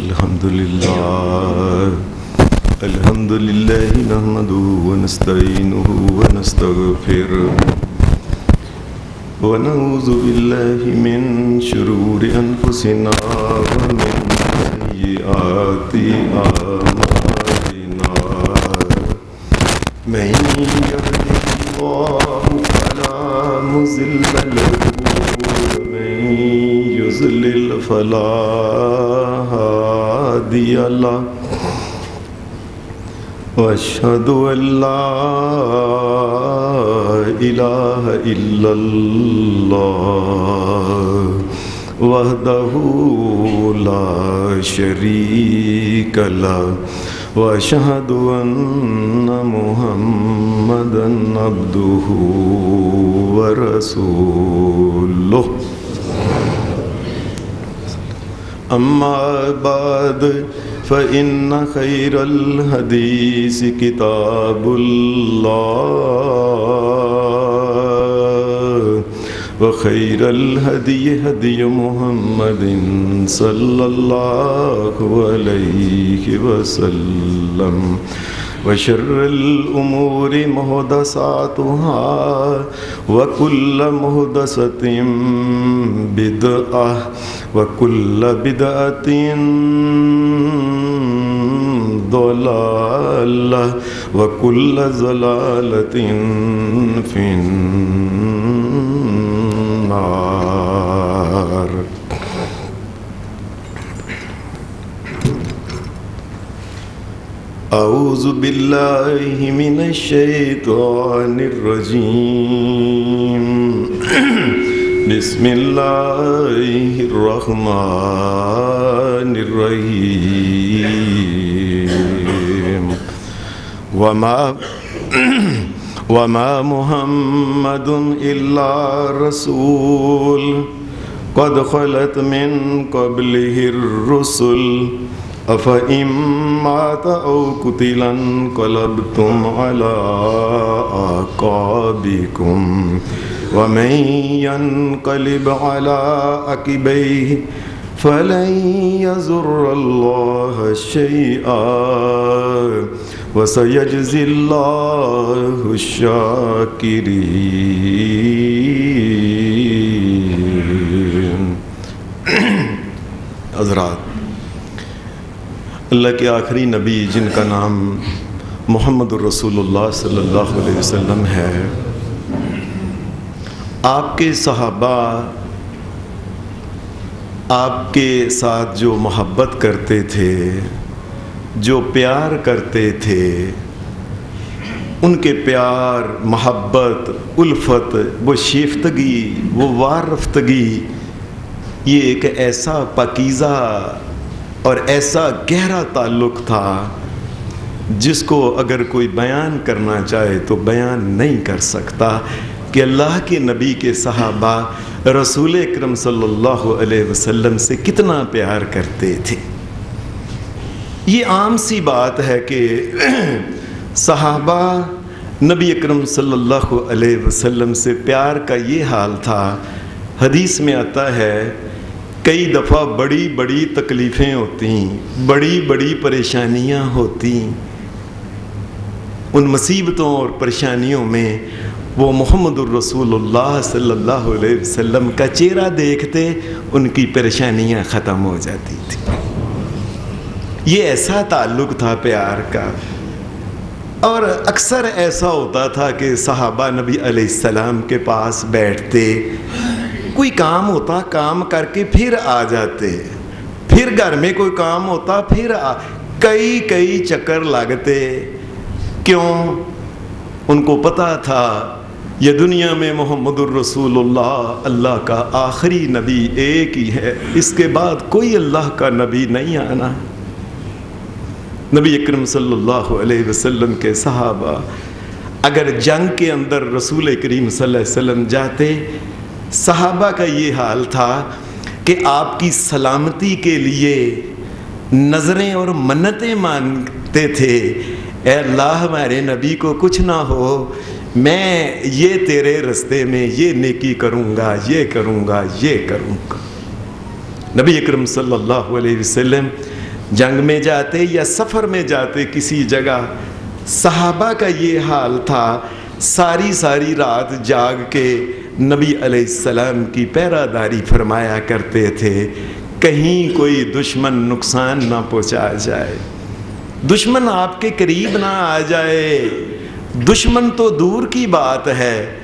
الحمد لله نحمده ونستعينه ونستغفره ونعوذ بالله من شرور أنفسنا ومن سيئات أعمالنا من يهده الله فلا مضل له ومن يضلل فلا هادي له وأشهد أن لا إله إلا الله وحده لا شريك له وأشهد أن محمدًا عبده ورسوله أما بعد فإن خير الحديث كتاب الله وخير الهدي هدي محمد صلى الله عليه وسلم وشر الأمور محدثاتها وكل محدثة بدعة وكل بدعة ضلالة وكل ضلالة في النار. أعوذ بالله من الشيطان الرجيم. بسم الله الرحمن الرحيم. وما محمد إلا رسول قد خلت من قبله الرسل أفإن مات أو قتل انقلبتم على أعقابكم ومن ينقلب على عقبيه فلن يضر الله شيئا وسيجزي الله الشاكرين. حضرات، اللہ کے آخری نبی جن کا نام محمد الرسول اللہ صلی اللہ علیہ وسلم ہے، آپ کے صحابہ آپ کے ساتھ جو محبت کرتے تھے، جو پیار کرتے تھے، ان کے پیار، محبت، الفت، وہ شیفتگی، وہ وارفتگی، یہ ایک ایسا پاکیزہ اور ایسا گہرا تعلق تھا جس کو اگر کوئی بیان کرنا چاہے تو بیان نہیں کر سکتا کہ اللہ کے نبی کے صحابہ رسول اکرم صلی اللہ علیہ وسلم سے کتنا پیار کرتے تھے. یہ عام سی بات ہے کہ صحابہ نبی اکرم صلی اللہ علیہ وسلم سے پیار کا یہ حال تھا. حدیث میں آتا ہے کئی دفعہ بڑی بڑی تکلیفیں ہوتی، بڑی بڑی پریشانیاں ہوتی، ان مصیبتوں اور پریشانیوں میں وہ محمد الرسول اللہ صلی اللہ علیہ وسلم کا چہرہ دیکھتے ان کی پریشانیاں ختم ہو جاتی تھی. یہ ایسا تعلق تھا پیار کا. اور اکثر ایسا ہوتا تھا کہ صحابہ نبی علیہ السلام کے پاس بیٹھتے، کوئی کام ہوتا کام کر کے پھر آ جاتے، پھر گھر میں کوئی کام ہوتا پھر کئی چکر لگتے. کیوں؟ ان کو پتہ تھا یہ دنیا میں محمد الرسول اللہ اللہ کا آخری نبی ایک ہی ہے، اس کے بعد کوئی اللہ کا نبی نہیں آنا. نبی اکرم صلی اللہ علیہ وسلم کے صحابہ اگر جنگ کے اندر رسول کریم صلی اللہ علیہ وسلم جاتے، صحابہ کا یہ حال تھا کہ آپ کی سلامتی کے لیے نظریں اور منتیں مانگتے تھے. اے اللہ ہمارے نبی کو کچھ نہ ہو، میں یہ تیرے رستے میں یہ نیکی کروں گا، یہ کروں گا، یہ کروں گا. نبی اکرم صلی اللہ علیہ وسلم جنگ میں جاتے یا سفر میں جاتے کسی جگہ، صحابہ کا یہ حال تھا، ساری رات جاگ کے نبی علیہ السلام کی پہراداری فرمایا کرتے تھے، کہیں کوئی دشمن نقصان نہ پہنچا جائے، دشمن آپ کے قریب نہ آ جائے۔ دشمن تو دور کی بات ہے،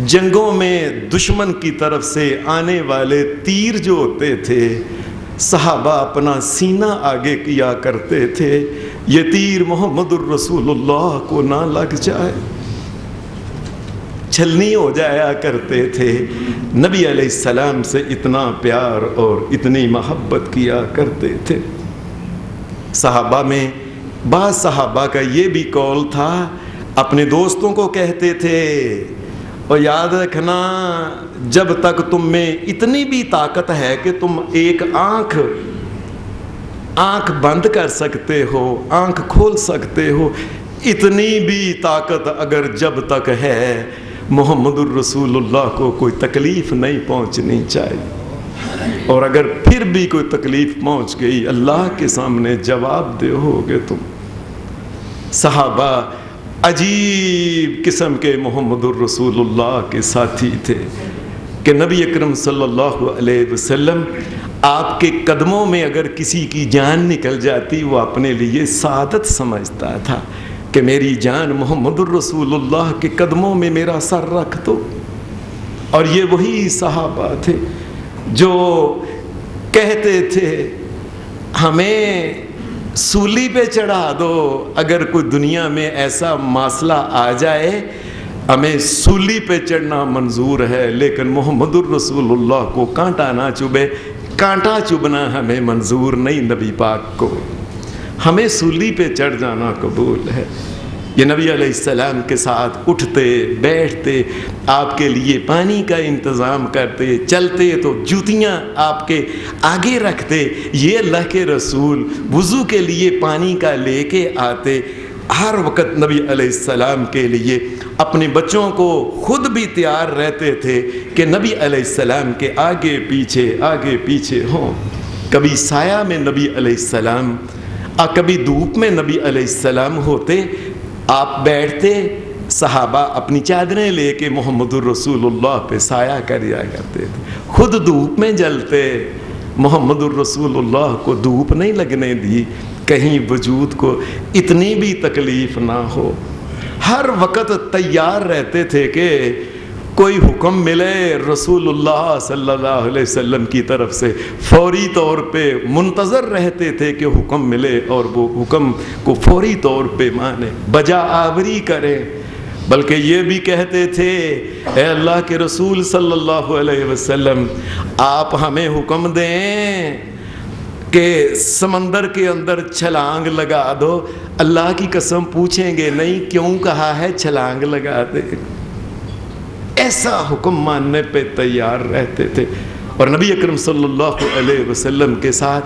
جنگوں میں دشمن کی طرف سے آنے والے تیر جو ہوتے تھے، صحابہ اپنا سینہ آگے کیا کرتے تھے، یہ تیر محمد الرسول اللہ کو نہ لگ جائے، چھلنی ہو جایا کرتے تھے۔ نبی علیہ السلام سے اتنا پیار اور اتنی محبت کیا کرتے تھے۔ صحابہ میں بعض صحابہ کا یہ بھی قول تھا، اپنے دوستوں کو کہتے تھے، اور یاد رکھنا جب تک تم میں اتنی بھی طاقت ہے کہ تم ایک آنکھ بند کر سکتے ہو، آنکھ کھول سکتے ہو، اتنی بھی طاقت اگر جب تک ہے، محمد الرسول اللہ کو کوئی تکلیف نہیں پہنچنی چاہیے، اور اگر پھر بھی کوئی تکلیف پہنچ گئی اللہ کے سامنے جواب دے ہوگے تم۔ صحابہ عجیب قسم کے محمد الرسول اللہ کے ساتھی تھے کہ نبی اکرم صلی اللہ علیہ وسلم آپ کے قدموں میں اگر کسی کی جان نکل جاتی وہ اپنے لیے سعادت سمجھتا تھا کہ میری جان محمد الرسول اللہ کے قدموں میں میرا سر رکھ دو۔ اور یہ وہی صحابہ تھے جو کہتے تھے ہمیں سولی پہ چڑھا دو، اگر کوئی دنیا میں ایسا مسئلہ آ جائے ہمیں سولی پہ چڑھنا منظور ہے، لیکن محمد الرسول اللہ کو کانٹا نہ چبھے، کانٹا چبھنا ہمیں منظور نہیں، نبی پاک کو ہمیں سولی پہ چڑھ جانا قبول ہے۔ یہ نبی علیہ السلام کے ساتھ اٹھتے بیٹھتے، آپ کے لیے پانی کا انتظام کرتے، چلتے تو جوتیاں آپ کے آگے رکھتے، یہ اللہ کے رسول وضو کے لیے پانی کا لے کے آتے، ہر وقت نبی علیہ السلام کے لیے اپنے بچوں کو خود بھی تیار رہتے تھے کہ نبی علیہ السلام کے آگے پیچھے ہوں۔ کبھی سایہ میں نبی علیہ السلام، کبھی دھوپ میں نبی علیہ السلام ہوتے، آپ بیٹھتے، صحابہ اپنی چادریں لے کے محمد الرسول اللہ پہ سایہ کریا کرتے تھے، خود دھوپ میں جلتے، محمد الرسول اللہ کو دھوپ نہیں لگنے دی، کہیں وجود کو اتنی بھی تکلیف نہ ہو، ہر وقت تیار رہتے تھے کہ کوئی حکم ملے رسول اللہ صلی اللہ علیہ وسلم کی طرف سے، فوری طور پہ منتظر رہتے تھے کہ حکم ملے اور وہ حکم کو فوری طور پہ مانے، بجا آوری کریں۔ بلکہ یہ بھی کہتے تھے، اے اللہ کے رسول صلی اللہ علیہ وسلم آپ ہمیں حکم دیں کہ سمندر کے اندر چھلانگ لگا دو، اللہ کی قسم پوچھیں گے نہیں کیوں کہا ہے چھلانگ لگا دے، ایسا حکم ماننے پہ تیار رہتے تھے۔ اور نبی اکرم صلی اللہ علیہ وسلم کے ساتھ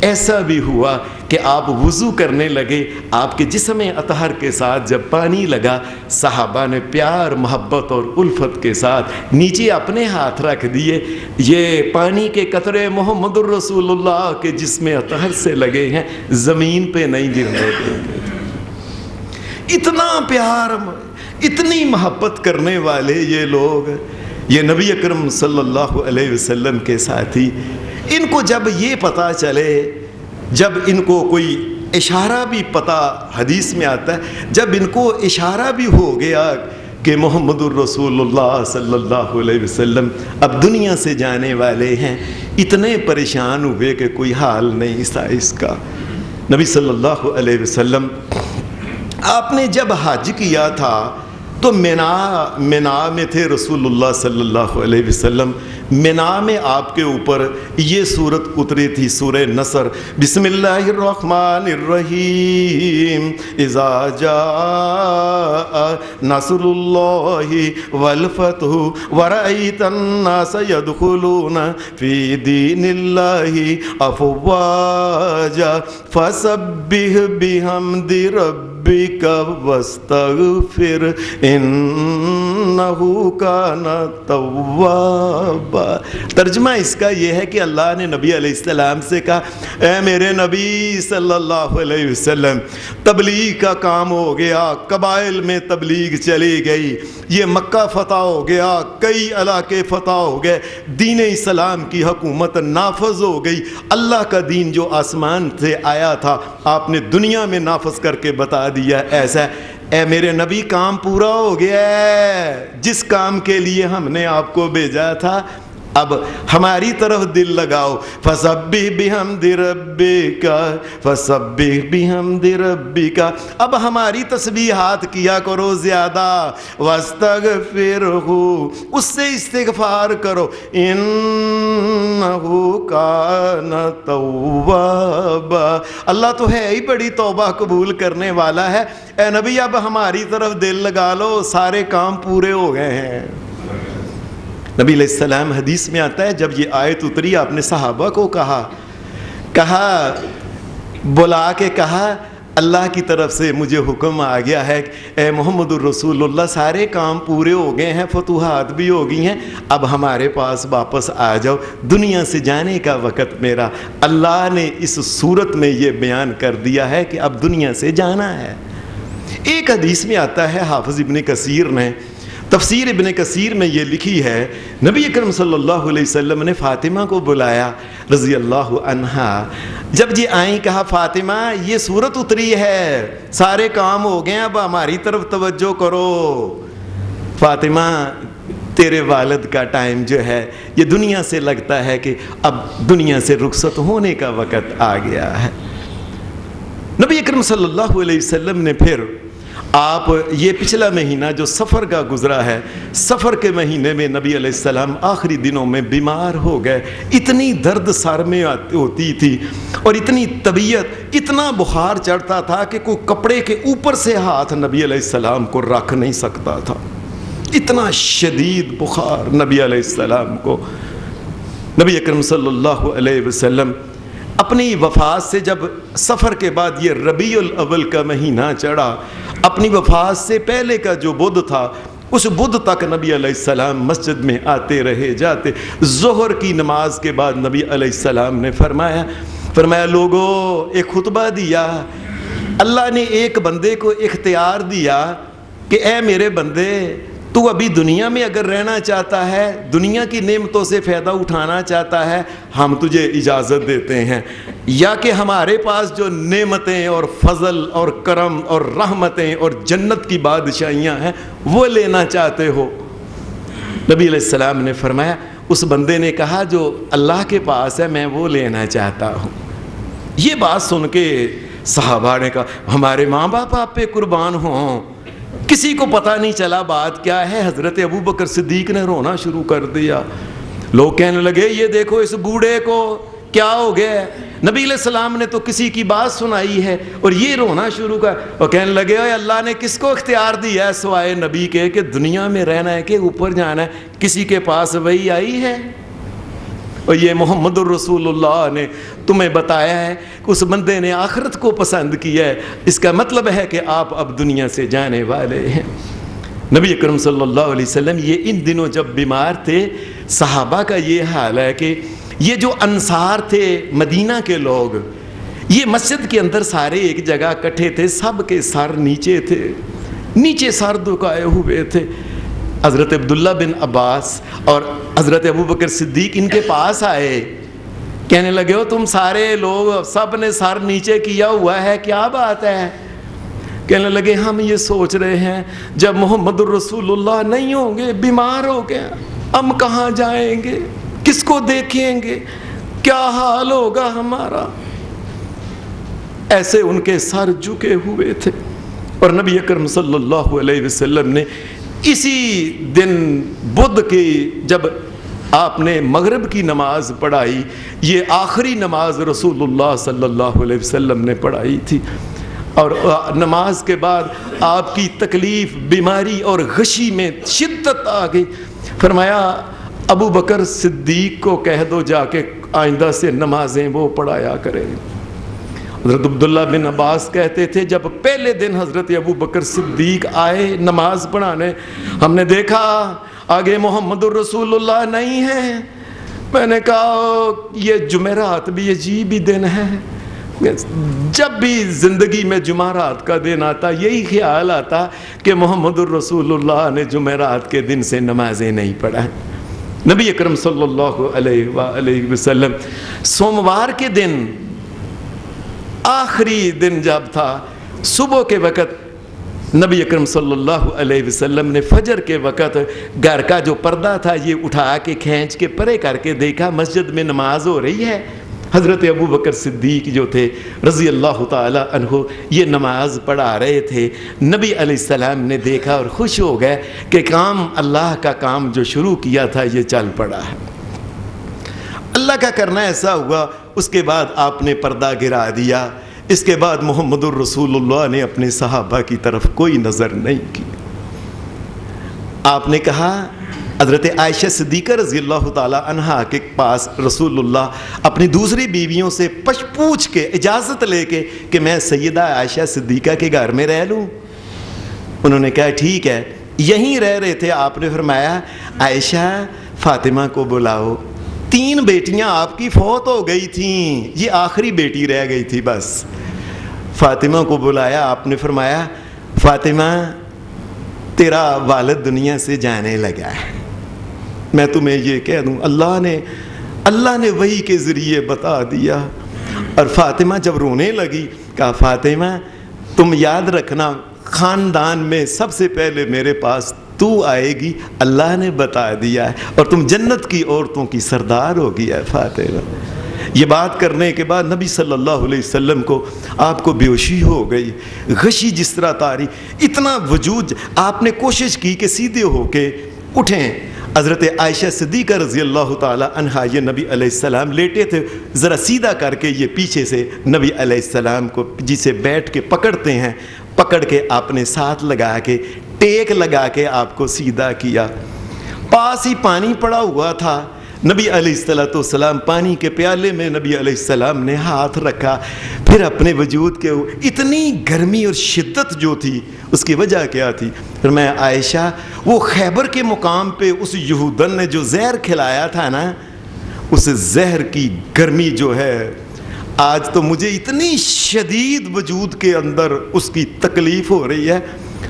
ایسا بھی ہوا کہ آپ وضو کرنے لگے، آپ کے جسم اطہر کے ساتھ جب پانی لگا، صحابہ نے پیار محبت اور الفت کے ساتھ نیچے اپنے ہاتھ رکھ دیے، یہ پانی کے قطرے محمد الرسول اللہ کے جسم اطہر سے لگے ہیں، زمین پہ نہیں گرنے دیں گے۔ اتنا پیار، اتنی محبت کرنے والے یہ لوگ، یہ نبی اکرم صلی اللہ علیہ وسلم کے ساتھی، ان کو جب یہ پتہ چلے، جب ان کو کوئی اشارہ بھی پتہ، حدیث میں آتا ہے جب ان کو اشارہ بھی ہو گیا کہ محمد الرسول اللہ صلی اللہ علیہ وسلم اب دنیا سے جانے والے ہیں، اتنے پریشان ہوئے کہ کوئی حال نہیں تھا اس کا۔ نبی صلی اللہ علیہ وسلم آپ نے جب حج کیا تھا تو منا میں تھے رسول اللہ صلی اللہ علیہ وسلم، منا میں آپ کے اوپر یہ صورت اتری تھی، سورہ نصر، بسم اللہ الرحمن الرحیم، اذا جاء نصر اللہ والفتح ورأیت الناس يدخلون فی دین اللہ افواجا فسبح بحمد ربک ربک واستغفر انہ کان توابا۔ ترجمہ اس کا یہ ہے کہ اللہ نے نبی علیہ السلام سے کہا اے میرے نبی صلی اللہ علیہ وسلم، تبلیغ کا کام ہو گیا، قبائل میں تبلیغ چلی گئی، یہ مکہ فتح ہو گیا، کئی علاقے فتح ہو گئے، دین اسلام کی حکومت نافذ ہو گئی، اللہ کا دین جو آسمان سے آیا تھا آپ نے دنیا میں نافذ کر کے بتا دیا۔ ایسا اے میرے نبی کام پورا ہو گیا ہے، جس کام کے لیے ہم نے آپ کو بھیجا تھا اب ہماری طرف دل لگاؤ۔ فسبح بحمد ربک فسبح بحمد ربک، اب ہماری تسبیحات کیا کرو زیادہ، واستغفرہ، اس سے استغفار کرو، انہ کان توابا، اللہ تو ہے ہی بڑی توبہ قبول کرنے والا ہے۔ اے نبی اب ہماری طرف دل لگا لو، سارے کام پورے ہو گئے ہیں۔ نبی علیہ السلام حدیث میں آتا ہے جب یہ آیت اتری آپ نے صحابہ کو کہا بلا کے کہا اللہ کی طرف سے مجھے حکم آ گیا ہے اے محمد الرسول اللہ سارے کام پورے ہو گئے ہیں، فتوحات بھی ہو گئی ہیں، اب ہمارے پاس واپس آ جاؤ، دنیا سے جانے کا وقت میرا۔ اللہ نے اس صورت میں یہ بیان کر دیا ہے کہ اب دنیا سے جانا ہے۔ ایک حدیث میں آتا ہے، حافظ ابن کثیر نے تفسیر ابن کثیر میں یہ لکھی ہے، نبی اکرم صلی اللہ علیہ وسلم نے فاطمہ کو بلایا رضی اللہ عنہا، جب یہ آئیں کہا فاطمہ یہ صورت اتری ہے، سارے کام ہو گئے، اب ہماری طرف توجہ کرو۔ فاطمہ تیرے والد کا ٹائم جو ہے یہ دنیا سے لگتا ہے کہ اب دنیا سے رخصت ہونے کا وقت آ گیا ہے۔ نبی اکرم صلی اللہ علیہ وسلم نے پھر آپ یہ پچھلا مہینہ جو سفر کا گزرا ہے، سفر کے مہینے میں نبی علیہ السلام آخری دنوں میں بیمار ہو گئے، اتنی درد سر میں ہوتی تھی اور اتنی طبیعت، اتنا بخار چڑھتا تھا کہ کوئی کپڑے کے اوپر سے ہاتھ نبی علیہ السلام کو رکھ نہیں سکتا تھا، اتنا شدید بخار نبی علیہ السلام کو۔ نبی اکرم صلی اللہ علیہ وسلم اپنی وفات سے جب سفر کے بعد یہ ربیع الاول کا مہینہ چڑھا، اپنی وفات سے پہلے کا جو بدھ تھا اس بدھ تک نبی علیہ السلام مسجد میں آتے رہے جاتے۔ ظہر کی نماز کے بعد نبی علیہ السلام نے فرمایا لوگو ایک خطبہ دیا، اللہ نے ایک بندے کو اختیار دیا کہ اے میرے بندے تو ابھی دنیا میں اگر رہنا چاہتا ہے، دنیا کی نعمتوں سے فائدہ اٹھانا چاہتا ہے، ہم تجھے اجازت دیتے ہیں، یا کہ ہمارے پاس جو نعمتیں اور فضل اور کرم اور رحمتیں اور جنت کی بادشاہیاں ہیں وہ لینا چاہتے ہو۔ نبی علیہ السلام نے فرمایا اس بندے نے کہا جو اللہ کے پاس ہے میں وہ لینا چاہتا ہوں۔ یہ بات سن کے صحابہ نے کہا ہمارے ماں باپ آپ پہ قربان ہوں، کسی کو پتہ نہیں چلا بات کیا ہے۔ حضرت ابوبکر صدیق نے رونا شروع کر دیا، لوگ کہنے لگے یہ دیکھو اس بوڑھے کو کیا ہو گیا، نبی علیہ السلام نے تو کسی کی بات سنائی ہے اور یہ رونا شروع کر، اور کہنے لگے اوے اللہ نے کس کو اختیار دیا ہے سوائے نبی کے کہ دنیا میں رہنا ہے کہ اوپر جانا ہے، کسی کے پاس وہی آئی ہے؟ اور یہ محمد الرسول اللہ نے تمہیں بتایا ہے کہ اس بندے نے آخرت کو پسند کیا ہے، اس کا مطلب ہے کہ آپ اب دنیا سے جانے والے ہیں۔ نبی اکرم صلی اللہ علیہ وسلم یہ ان دنوں جب بیمار تھے، صحابہ کا یہ حال ہے کہ یہ جو انصار تھے مدینہ کے لوگ، یہ مسجد کے اندر سارے ایک جگہ اکٹھے تھے، سب کے سر نیچے تھے، نیچے سر دکائے ہوئے تھے۔ حضرت عبداللہ بن عباس اور حضرت ابوبکر صدیق ان کے پاس آئے، کہنے لگے ہو تم سارے لوگ سب نے سر نیچے کیا ہوا ہے، کیا بات ہے؟ کہنے لگے ہم یہ سوچ رہے ہیں جب محمد الرسول اللہ نہیں ہوں گے، بیمار ہو گئے، ہم کہاں جائیں گے، کس کو دیکھیں گے، کیا حال ہوگا ہمارا؟ ایسے ان کے سر جھکے ہوئے تھے۔ اور نبی اکرم صلی اللہ علیہ وسلم نے اسی دن بدھ کی جب آپ نے مغرب کی نماز پڑھائی، یہ آخری نماز رسول اللہ صلی اللہ علیہ وسلم نے پڑھائی تھی، اور نماز کے بعد آپ کی تکلیف، بیماری اور غشی میں شدت آ گئی۔ فرمایا ابو بکر صدیق کو کہہ دو جا کے آئندہ سے نمازیں وہ پڑھایا کریں۔ حضرت عبداللہ بن عباس کہتے تھے جب پہلے دن حضرت ابو بکر صدیق آئے نماز پڑھانے، ہم نے دیکھا آگے محمد الرسول اللہ نہیں ہے۔ میں نے کہا یہ جمعرات بھی عجیب ہی دن ہے، جب بھی زندگی میں جمعرات کا دن آتا یہی خیال آتا کہ محمد الرسول اللہ نے جمعرات کے دن سے نمازیں نہیں پڑھا۔ نبی اکرم صلی اللہ علیہ وآلہ وسلم سوموار کے دن آخری دن جب تھا، صبح کے وقت نبی اکرم صلی اللہ علیہ وسلم نے فجر کے وقت گھر کا جو پردہ تھا یہ اٹھا کے کھینچ کے پرے کر کے دیکھا مسجد میں نماز ہو رہی ہے۔ حضرت ابو بکر صدیق جو تھے رضی اللہ تعالی عنہ یہ نماز پڑھا رہے تھے۔ نبی علیہ السلام نے دیکھا اور خوش ہو گئے کہ کام اللہ کا کام جو شروع کیا تھا یہ چل پڑا ہے، اللہ کا کرنا ایسا ہوا۔ اس کے بعد آپ نے پردہ گرا دیا۔ اس کے بعد محمد الرسول اللہ نے اپنے صحابہ کی طرف کوئی نظر نہیں کی۔ آپ نے کہا حضرت عائشہ صدیقہ رضی اللہ تعالیٰ عنہا کے پاس رسول اللہ اپنی دوسری بیویوں سے پوچھ کے اجازت لے کے کہ میں سیدہ عائشہ صدیقہ کے گھر میں رہ لوں۔ انہوں نے کہا ٹھیک ہے، یہیں رہ رہے تھے۔ آپ نے فرمایا عائشہ فاطمہ کو بلاؤ، 3 بیٹیاں آپ کی فوت ہو گئی تھیں، یہ آخری بیٹی رہ گئی تھی بس۔ فاطمہ کو بلایا، آپ نے فرمایا فاطمہ تیرا والد دنیا سے جانے لگا ہے، میں تمہیں یہ کہہ دوں اللہ نے وحی کے ذریعے بتا دیا۔ اور فاطمہ جب رونے لگی کہا فاطمہ تم یاد رکھنا خاندان میں سب سے پہلے میرے پاس تو آئے گی، اللہ نے بتا دیا ہے، اور تم جنت کی عورتوں کی سردار ہو گیا ہے فاطمہ۔ یہ بات کرنے کے بعد نبی صلی اللہ علیہ وسلم کو آپ کو بیہوشی ہو گئی، غشی جس طرح تاری، اتنا وجود۔ آپ نے کوشش کی کہ سیدھے ہو کے اٹھیں۔ حضرت عائشہ صدیقہ رضی اللہ تعالی عنہا یہ نبی علیہ السلام لیٹے تھے، ذرا سیدھا کر کے یہ پیچھے سے نبی علیہ السلام کو جسے بیٹھ کے پکڑتے ہیں، پکڑ کے آپ نے ساتھ لگا کے ٹیک لگا کے آپ کو سیدھا کیا۔ پاس ہی پانی پڑا ہوا تھا، نبی علیہ السلام پانی کے پیالے میں نبی علیہ السلام نے ہاتھ رکھا، پھر اپنے وجود کے اتنی گرمی اور شدت جو تھی اس کی وجہ کیا تھی؟ پھر میں عائشہ وہ خیبر کے مقام پہ اس یہودن نے جو زہر کھلایا تھا نا، اس زہر کی گرمی جو ہے آج تو مجھے اتنی شدید وجود کے اندر اس کی تکلیف ہو رہی ہے۔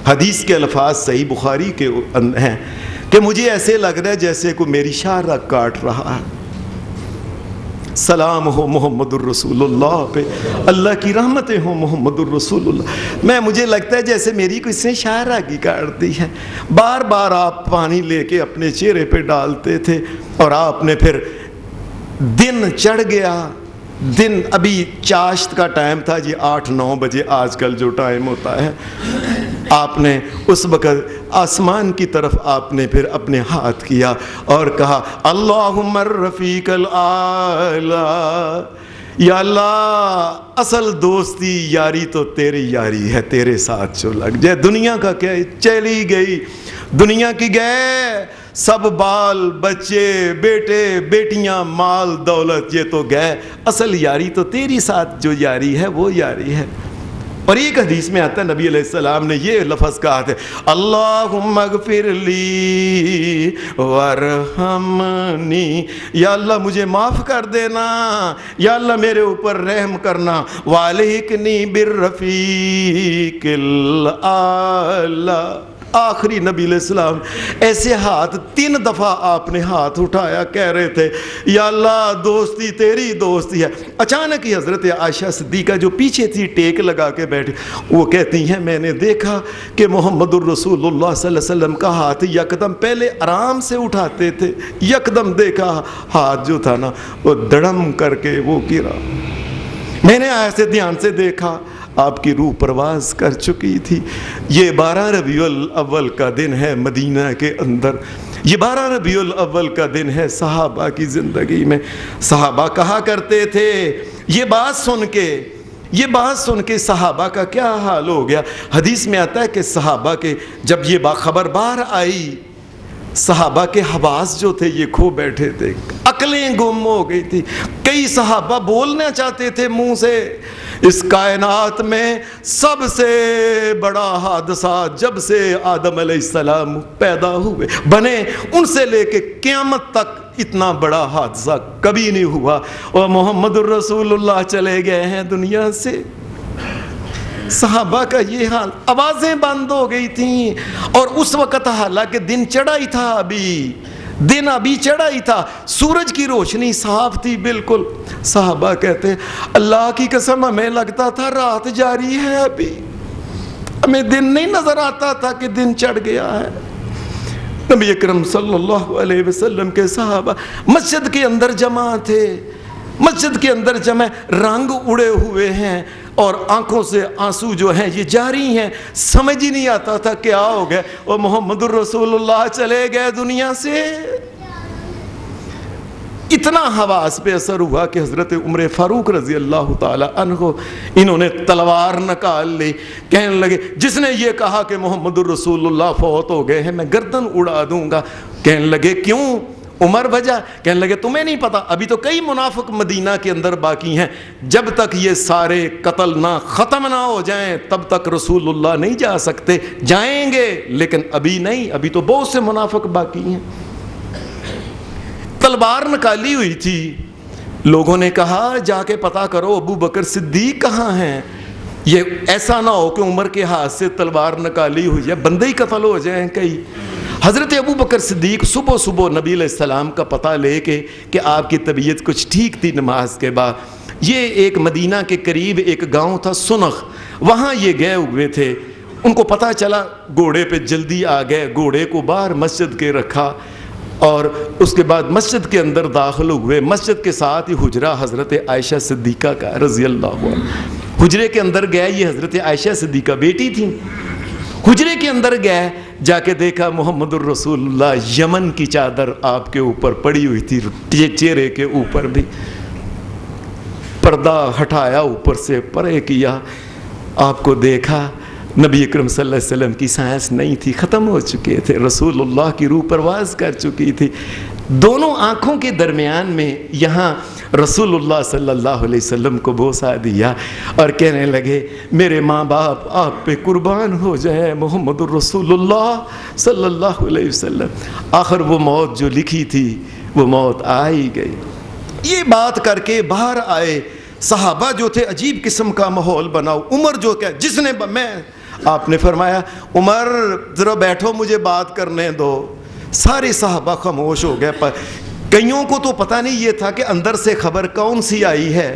حدیث کے الفاظ صحیح بخاری کے ہیں کہ مجھے ایسے لگ رہا ہے جیسے کوئی میری شارہ کاٹ رہا ہے۔ سلام ہو محمد الرسول اللہ پہ، اللہ کی رحمتیں ہوں محمد الرسول اللہ۔ مجھے لگتا ہے جیسے میری کوئی سے شارہ کی کاٹ دی ہے۔ بار بار آپ پانی لے کے اپنے چہرے پہ ڈالتے تھے، اور آپ نے پھر دن چڑھ گیا، دن ابھی چاشت کا ٹائم تھا جی 8-9 بجے آج کل جو ٹائم ہوتا ہے۔ آپ نے اس وقت آسمان کی طرف آپ نے پھر اپنے ہاتھ کیا اور کہا اللہم الرفیق الاعلی، یا اللہ اصل دوستی یاری تو تیری یاری ہے، تیرے ساتھ جو لگ جائے۔ دنیا کا کیا چلی گئی، دنیا کی گئے سب بال بچے بیٹے بیٹیاں مال دولت یہ تو گئے، اصل یاری تو تیری ساتھ جو یاری ہے وہ یاری ہے۔ اور ایک حدیث میں آتا ہے نبی علیہ السلام نے یہ لفظ کہا تھا اللہم اغفر لی ورحمنی، یا اللہ مجھے معاف کر دینا، یا اللہ میرے اوپر رحم کرنا، والحقنی بالرفیق الاعلی۔ آخری نبی علیہ السلام ایسے ہاتھ 3 دفعہ آپ نے ہاتھ اٹھایا، کہہ رہے تھے یا اللہ دوستی تیری دوستی ہے۔ اچانک ہی حضرت عائشہ صدیقہ جو پیچھے تھی ٹیک لگا کے بیٹھی، وہ کہتی ہیں میں نے دیکھا کہ محمد الرسول اللہ صلی اللہ علیہ وسلم کا ہاتھ یکدم پہلے آرام سے اٹھاتے تھے، یکدم دیکھا ہاتھ جو تھا نا وہ دڑم کر کے وہ گرا۔ میں نے ایسے دھیان سے دیکھا، آپ کی روح پرواز کر چکی تھی۔ یہ 12 ربیع الاول کا دن ہے مدینہ کے اندر، یہ 12 ربیع الاول کا دن ہے صحابہ کی زندگی میں۔ صحابہ کہا کرتے تھے، یہ بات سن کے صحابہ کا کیا حال ہو گیا۔ حدیث میں آتا ہے کہ صحابہ کے جب یہ خبر باہر آئی صحابہ کے حواس جو تھے یہ کھو بیٹھے تھے، عقلیں گم ہو گئی تھی. کئی صحابہ بولنا چاہتے تھے منہ سے، اس کائنات میں سب سے بڑا حادثہ جب سے آدم علیہ السلام پیدا ہوئے بنے ان سے لے کے قیامت تک اتنا بڑا حادثہ کبھی نہیں ہوا، اور محمد الرسول اللہ چلے گئے ہیں دنیا سے. صحابہ کا یہ حال، آوازیں بند ہو گئی تھیں. اور اس وقت حالانکہ دن چڑھا ہی تھا، دن ابھی چڑھا ہی تھا، سورج کی روشنی صاف تھی بالکل. صحابہ کہتے اللہ کی قسم ہمیں لگتا تھا رات جاری ہے، ابھی ہمیں دن نہیں نظر آتا تھا کہ دن چڑھ گیا ہے. نبی اکرم صلی اللہ علیہ وسلم کے صحابہ مسجد کے اندر جمع تھے، مسجد کے اندر جمع، رنگ اڑے ہوئے ہیں اور آنکھوں سے آنسو جو ہیں یہ جاری ہیں. سمجھ ہی نہیں آتا تھا کیا ہو گیا، اور محمد الرسول اللہ چلے گئے دنیا سے. اتنا حواس پہ اثر ہوا کہ حضرت عمر فاروق رضی اللہ تعالی عنہ انہوں نے تلوار نکال لی. کہنے لگے جس نے یہ کہا کہ محمد الرسول اللہ فوت ہو گئے ہیں میں گردن اڑا دوں گا. کہنے لگے کیوں عمر وجہ؟ کہنے لگے تمہیں نہیں پتا، ابھی تو کئی منافق مدینہ کے اندر باقی ہیں، جب تک یہ سارے قتل نہ ختم نہ ہو جائیں تب تک رسول اللہ نہیں جا سکتے. جائیں گے لیکن ابھی نہیں، ابھی تو بہت سے منافق باقی ہیں. تلوار نکالی ہوئی تھی. لوگوں نے کہا جا کے پتا کرو ابو بکر صدیق کہاں ہیں، یہ ایسا نہ ہو کہ عمر کے ہاتھ سے تلوار نکالی ہوئی ہے بندے ہی قتل ہو جائیں کئی. حضرت ابو بکر صدیق صبح صبح نبی علیہ السلام کا پتہ لے کے کہ آپ کی طبیعت کچھ ٹھیک تھی نماز کے بعد، یہ ایک مدینہ کے قریب ایک گاؤں تھا سنخ، وہاں یہ گئے ہوئے تھے. ان کو پتہ چلا، گھوڑے پہ جلدی آ گئے، گھوڑے کو باہر مسجد کے رکھا اور اس کے بعد مسجد کے اندر داخل ہوئے. مسجد کے ساتھ ہی حجرہ حضرت عائشہ صدیقہ کا رضی اللہ عنہ، حجرے کے اندر گئے، یہ حضرت عائشہ صدیقہ بیٹی تھی. حجرے کے اندر گئے، جا کے دیکھا محمد الرسول اللہ، یمن کی چادر آپ کے اوپر پڑی ہوئی تھی، چہرے کے اوپر بھی پردہ ہٹایا، اوپر سے پرے کیا، آپ کو دیکھا. نبی اکرم صلی اللہ علیہ وسلم کی سانس نہیں تھی، ختم ہو چکے تھے، رسول اللہ کی روح پرواز کر چکی تھی. دونوں آنکھوں کے درمیان میں یہاں رسول اللہ صلی اللہ علیہ وسلم کو بوسہ دیا اور کہنے لگے میرے ماں باپ آپ پہ قربان ہو جائیں محمد الرسول اللہ صلی اللہ علیہ وسلم. آخر وہ موت جو لکھی تھی وہ موت آ ہی گئی. یہ بات کر کے باہر آئے. صحابہ جو تھے عجیب قسم کا ماحول بناؤ. عمر جو کہ جس نے آپ نے فرمایا عمر ذرا بیٹھو مجھے بات کرنے دو. سارے صحابہ خاموش ہو گئے. پر کئیوں کو تو پتہ نہیں یہ تھا کہ اندر سے خبر کون سی آئی ہے.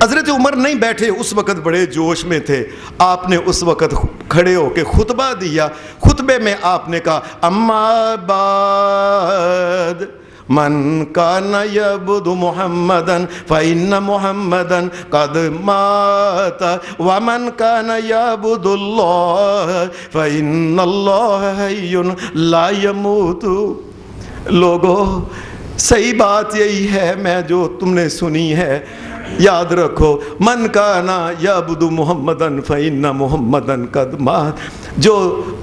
حضرت عمر نہیں بیٹھے، اس وقت بڑے جوش میں تھے. آپ نے اس وقت کھڑے ہو کے خطبہ دیا. خطبے میں آپ نے کہا اما بعد من کان یعبد محمدا فإن محمدا قد مات ومن کان یعبد اللہ فإن اللہ حی لا یموت. لوگو صحیح بات یہی ہے، میں جو تم نے سنی ہے یاد رکھو، من کانا یعبد محمدا فإن محمدا قد مات. جو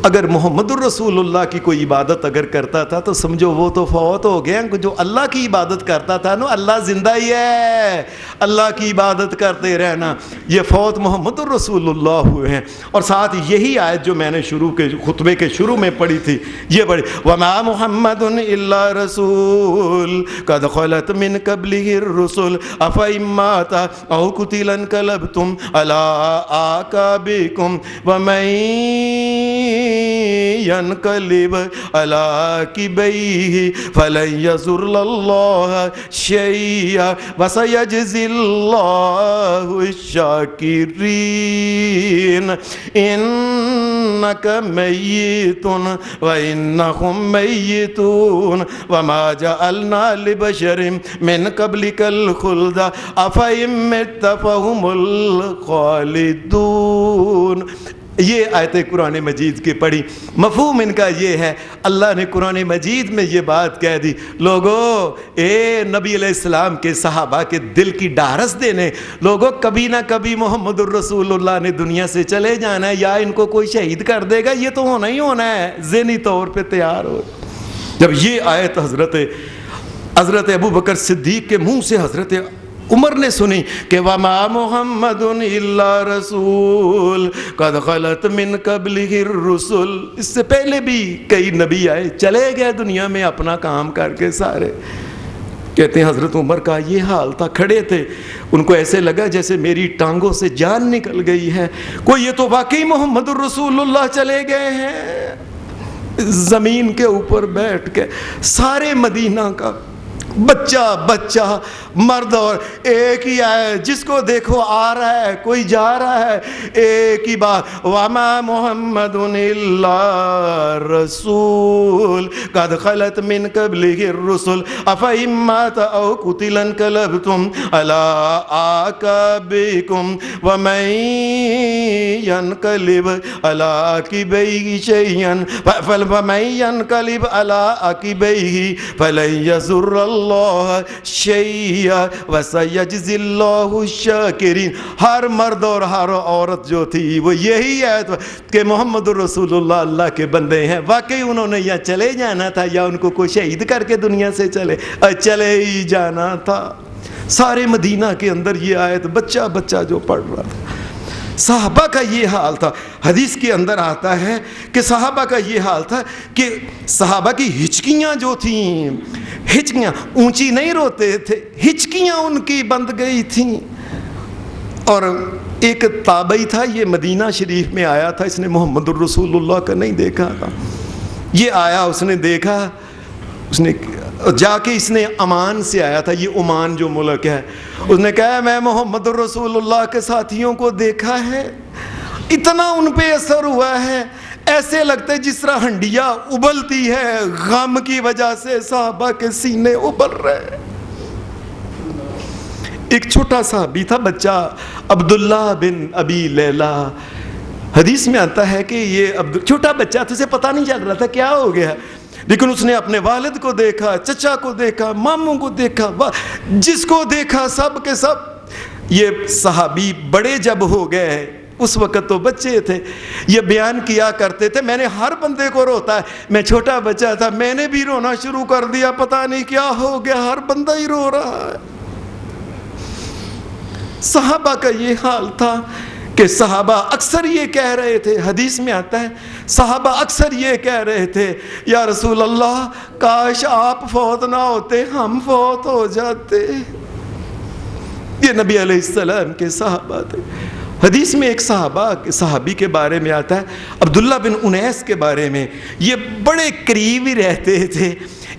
اگر محمد الرسول اللہ کی کوئی عبادت اگر کرتا تھا تو سمجھو وہ تو فوت ہو گئے. جو اللہ کی عبادت کرتا تھا نا، اللہ زندہ ہی ہے، اللہ کی عبادت کرتے رہنا. یہ فوت محمد الرسول اللہ ہوئے ہیں. اور ساتھ یہی آیت جو میں نے خطبے کے شروع میں پڑھی تھی یہ پڑھی وما محمد الا رسول قد خلت من قبله الرسل افإن مات او قتل انقلبتم على اعقابكم ومن ينقلب على عقبيه فلن يضر الله شيئا وسيجزي الله الشاكرين. إنك ميت وإنهم ميتون وما جعلنا لبشر من قبلك الخلد أفإن مت فهم الخالدون. یہ آیت قرآن مجید کی پڑھی، مفہوم ان کا یہ ہے، اللہ نے قرآن مجید میں یہ بات کہہ دی، لوگو اے نبی علیہ السلام کے صحابہ کے دل کی ڈھارس دینے، لوگو کبھی نہ کبھی محمد الرسول اللہ نے دنیا سے چلے جانا ہے، یا ان کو کوئی شہید کر دے گا، یہ تو ہونا ہی ہونا ہے، ذہنی طور پہ تیار ہو۔ جب یہ آیت حضرت ابو بکر صدیق کے منہ سے حضرت عمر نے سنی کہ وَمَا مُحَمَّدٌ إِلَّا رَسُولٌ قَدْ خَلَتْ مِن قَبْلِهِ الرُّسُلُ، اس سے پہلے بھی کئی نبی آئے، چلے گئے دنیا میں اپنا کام کر کے سارے۔ کہتے ہیں حضرت عمر کا یہ حال تھا، کھڑے تھے، ان کو ایسے لگا جیسے میری ٹانگوں سے جان نکل گئی ہے، کوئی یہ تو واقعی محمد الرسول اللہ چلے گئے ہیں۔ زمین کے اوپر بیٹھ کے سارے مدینہ کا بچہ مرد اور ایک ہی ہے، جس کو دیکھو آ رہا ہے، کوئی جا رہا ہے، ایک ہی بات وَمَا مُحَمَّدٌ إِلَّا رَسُولٌ قَدْ خَلَتْ مِن قَبْلِهِ الرُّسُلُ أَفَإِن مَّاتَ أَوْ قُتِلَ انقلبتم عَلَىٰ أَعْقَابِكُمْ وَمَن ينقلب عَلَىٰ عَقِبَيْهِ فَلَن يَضُرَّ اللَّهَ شَيْئًا وَسَيَجْزِي اللَّهُ الشَّاكِرِينَ۔ ہر مرد اور ہر عورت جو تھی وہ یہی ہے کہ محمد الرسول اللہ اللہ کے بندے ہیں، واقعی انہوں نے یا چلے جانا تھا یا ان کو کوئی شہید کر کے دنیا سے چلے ہی جانا تھا۔ سارے مدینہ کے اندر یہ آیت بچہ جو پڑھ رہا تھا، صحابہ کا یہ حال تھا۔ حدیث کے اندر آتا ہے کہ صحابہ کا یہ حال تھا کہ صحابہ کی ہچکیاں جو تھیں، ہچکیاں اونچی نہیں روتے تھے، ہچکیاں ان کی بند گئی تھیں۔ اور ایک تابعی تھا، یہ مدینہ شریف میں آیا تھا، اس نے محمد الرسول اللہ کا نہیں دیکھا تھا، یہ آیا، اس نے دیکھا، اس نے جا کے اس نے عمان سے آیا تھا، یہ عمان جو ملک ہے، اس نے کہا میں محمد الرسول اللہ کے ساتھیوں کو دیکھا ہے، اتنا ان پہ اثر ہوا ہے، ایسے لگتا ہے جس طرح ہنڈیا ابلتی ہے، غم کی وجہ سے صحابہ کے سینے ابل رہے۔ ایک چھوٹا صحابی تھا، بچہ عبداللہ بن ابی لیلہ، حدیث میں آتا ہے کہ یہ چھوٹا بچہ تھا، اسے پتہ نہیں چل رہا تھا کیا ہو گیا، لیکن اس نے اپنے والد کو دیکھا، چچا کو دیکھا، ماموں کو دیکھا، جس کو دیکھا سب کے سب۔ یہ صحابی بڑے جب ہو گئے، اس وقت تو بچے تھے، یہ بیان کیا کرتے تھے میں نے ہر بندے کو روتا ہے، میں چھوٹا بچہ تھا، میں نے بھی رونا شروع کر دیا، پتہ نہیں کیا ہو گیا، ہر بندہ ہی رو رہا ہے۔ صحابہ کا یہ حال تھا کہ صحابہ اکثر یہ کہہ رہے تھے، حدیث میں آتا ہے صحابہ اکثر یہ کہہ رہے تھے یا رسول اللہ کاش آپ فوت نہ ہوتے، ہم فوت ہو جاتے۔ یہ نبی علیہ السلام کے صحابہ تھے۔ حدیث میں ایک صحابی کے بارے میں آتا ہے، عبداللہ بن انیس کے بارے میں، یہ بڑے قریب ہی رہتے تھے،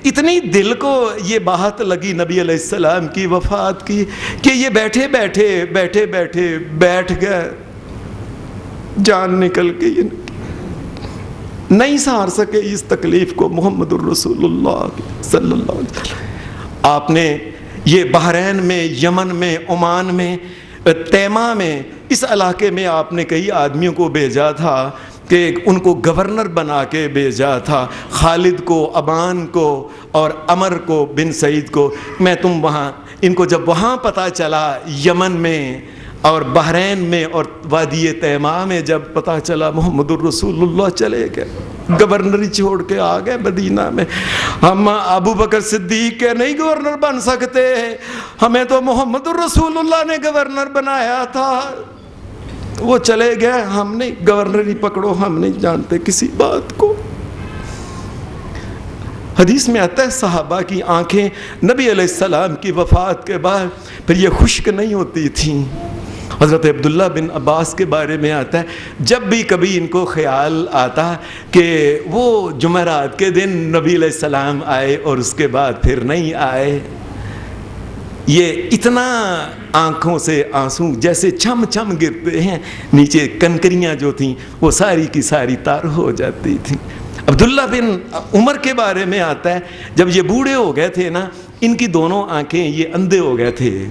اتنی دل کو یہ بات لگی نبی علیہ السلام کی وفات کی کہ یہ بیٹھے بیٹھے بیٹھ گئے، جان نکل گئی، نہیں سہار سکے اس تکلیف کو محمد الرسول اللہ صلی اللہ علیہ وسلم۔ آپ نے یہ بحرین میں، یمن میں، عمان میں، تیمہ میں، اس علاقے میں آپ نے کئی آدمیوں کو بھیجا تھا کہ ان کو گورنر بنا کے بھیجا تھا، خالد کو، ابان کو اور عمر کو بن سعید کو، میں تم وہاں، ان کو جب وہاں پتہ چلا یمن میں اور بحرین میں اور وادی تیمہ میں جب پتہ چلا محمد الرسول اللہ چلے گئے، گورنری چھوڑ کے آ گئے مدینہ میں، ہم ابو بکر صدیق کے نہیں گورنر بن سکتے، ہمیں تو محمد الرسول اللہ نے گورنر بنایا تھا، وہ چلے گئے، ہم نہیں گورنری پکڑو، ہم نہیں جانتے کسی بات کو۔ حدیث میں آتا ہے صحابہ کی آنکھیں نبی علیہ السلام کی وفات کے بعد پھر یہ خشک نہیں ہوتی تھیں۔ حضرت عبداللہ بن عباس کے بارے میں آتا ہے جب بھی کبھی ان کو خیال آتا کہ وہ جمعرات کے دن نبی علیہ السلام آئے اور اس کے بعد پھر نہیں آئے، یہ اتنا آنکھوں سے آنسو جیسے چھم چھم گرتے ہیں، نیچے کنکریاں جو تھیں وہ ساری کی ساری تار ہو جاتی تھیں۔ عبداللہ بن عمر کے بارے میں آتا ہے جب یہ بوڑھے ہو گئے تھے نا، ان کی دونوں آنکھیں یہ اندھے ہو گئے تھے۔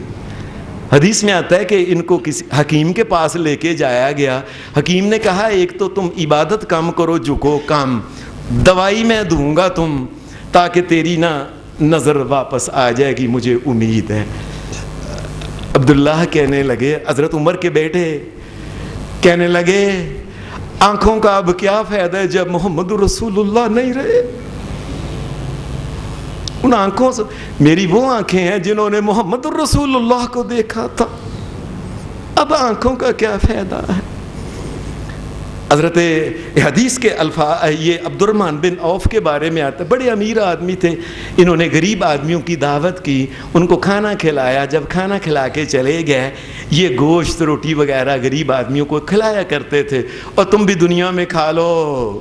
حدیث میں آتا ہے کہ ان کو کسی حکیم کے پاس لے کے جایا گیا. حکیم نے کہا ایک تو تم عبادت کم کرو, جھکو کم, دوائی میں دوں گا تم تاکہ تیری نظر واپس آ جائے گی, مجھے امید ہے. عبداللہ کہنے لگے, حضرت عمر کے بیٹے کہنے لگے آنکھوں کا اب کیا فائدہ ہے جب محمد رسول اللہ نہیں رہے. ان آنکھوں سے, میری وہ آنکھیں ہیں جنہوں نے محمد رسول اللہ کو دیکھا تھا, اب آنکھوں کا کیا فائدہ ہے. حضرت حدیث کے الفاظ یہ عبد الرحمن بن عوف کے بارے میں آتا ہے, بڑے امیر آدمی تھے. انہوں نے غریب آدمیوں کی دعوت کی, ان کو کھانا کھلایا. جب کھانا کھلا کے چلے گئے, یہ گوشت روٹی وغیرہ غریب آدمیوں کو کھلایا کرتے تھے, اور تم بھی دنیا میں کھا لو.